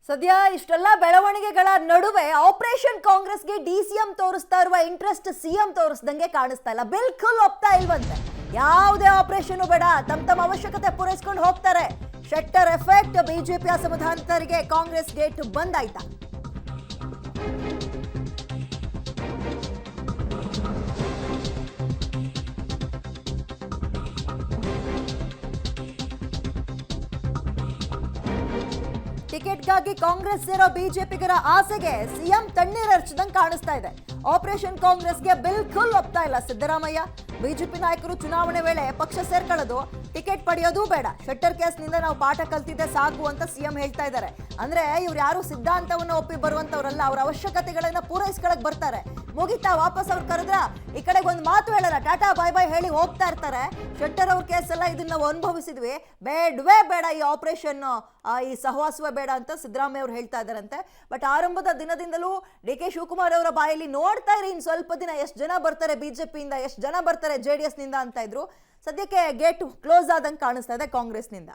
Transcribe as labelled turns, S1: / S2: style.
S1: ಸದ್ಯ ಇಷ್ಟೆಲ್ಲ ಬೆಳವಣಿಗೆಗಳ ನಡುವೆ ಆಪರೇಷನ್ ಕಾಂಗ್ರೆಸ್ಗೆ ಡಿಸಿಎಂ ತೋರಿಸ್ತಾ ಇರುವ ಇಂಟ್ರೆಸ್ಟ್ ಸಿಎಂ ತೋರಿಸ್ದಂಗೆ ಕಾಣಿಸ್ತಾ ಇಲ್ಲ. ಬಿಲ್ಕುಲ್ ಒಪ್ತಾ ಇಲ್ವಂತೆ. ಯಾವುದೇ ಆಪರೇಷನ್ ಬೇಡ, ತಮ್ಮ ಅವಶ್ಯಕತೆ ಪೂರೈಸಿಕೊಂಡು ಹೋಗ್ತಾರೆ. ಶೆಟ್ಟರ್ ಎಫೆಕ್ಟ್. ಬಿಜೆಪಿ ಅಸಮಾಧಾನಿತರಿಗೆ ಕಾಂಗ್ರೆಸ್ ಗೇಟ್ ಬಂದ್ ಆಯ್ತಾ? ಟಿಕೆಟ್ಗಾಗಿ ಕಾಂಗ್ರೆಸ್ ಸೇರೋ ಬಿಜೆಪಿಗರ ಆಸೆಗೆ ಸಿಎಂ ತಣ್ಣೀರರ್ಚಿದಂಗೆ ಕಾಣಿಸ್ತಾ ಇದೆ. ಆಪರೇಷನ್ ಕಾಂಗ್ರೆಸ್ಗೆ ಬಿಲ್ಕುಲ್ ಒಪ್ತಾ ಇಲ್ಲ ಸಿದ್ದರಾಮಯ್ಯ. ಬಿಜೆಪಿ ನಾಯಕರು ಚುನಾವಣೆ ವೇಳೆ ಪಕ್ಷ ಸೇರ್ಕೊಳ್ಳೋದು, ಟಿಕೆಟ್ ಪಡೆಯೋದು ಬೇಡ, ಶೆಟ್ಟರ್ ಕೇಸ್ನಿಂದ ನಾವು ಪಾಠ ಕಲ್ತಿದ್ದೆ ಸಾಕು ಅಂತ ಸಿಎಂ ಹೇಳ್ತಾ ಇದ್ದಾರೆ. ಅಂದ್ರೆ ಇವ್ರು ಯಾರು ಸಿದ್ಧಾಂತವನ್ನ ಒಪ್ಪಿ ಬರುವಂತವ್ರಲ್ಲ, ಅವ್ರ ಅವಶ್ಯಕತೆಗಳನ್ನ ಪೂರೈಸ್ಕೊಳಕ್ ಬರ್ತಾರೆ. ಮುಗಿತಾ ವಾಪಸ್ ಅವ್ರು ಕರೆದ್ರ ಈ ಕಡೆಗೆ ಒಂದು ಮಾತು ಹೇಳಲ್ಲ, ಟಾಟಾ ಬಾಯ್ ಬಾಯ್ ಹೇಳಿ ಹೋಗ್ತಾ ಇರ್ತಾರೆ. ಶೆಟ್ಟರ್ ಅವ್ರ ಕೇಸ್ ಎಲ್ಲ ಇದನ್ನ ನಾವು ಅನುಭವಿಸಿದ್ವಿ, ಬೇಡವೇ ಬೇಡ ಈ ಆಪರೇಷನ್, ಈ ಸಹವಾಸವೇ ಬೇಡ ಅಂತ ಸಿದ್ದರಾಮಯ್ಯ ಅವ್ರು ಹೇಳ್ತಾ ಇದ್ದಾರಂತೆ. ಬಟ್ ಆರಂಭದ ದಿನದಿಂದಲೂ ಡಿ ಕೆ ಶಿವಕುಮಾರ್ ಅವರ ಬಾಯಲ್ಲಿ ನೋಡ್ತಾ ಇರಿ ಇನ್ ಸ್ವಲ್ಪ ದಿನ ಎಷ್ಟು ಜನ ಬರ್ತಾರೆ ಬಿಜೆಪಿಯಿಂದ, ಎಷ್ಟು ಜನ ಬರ್ತಾರೆ JDS ನಿಂದ ಅಂತ ಇದ್ರು. ಸದ್ಯಕ್ಕೆ ಗೇಟ್ ಕ್ಲೋಸ್ ಆದಂಗೆ ಕಾಣಿಸ್ತಾ ಇದೆ ಕಾಂಗ್ರೆಸ್ನಿಂದ.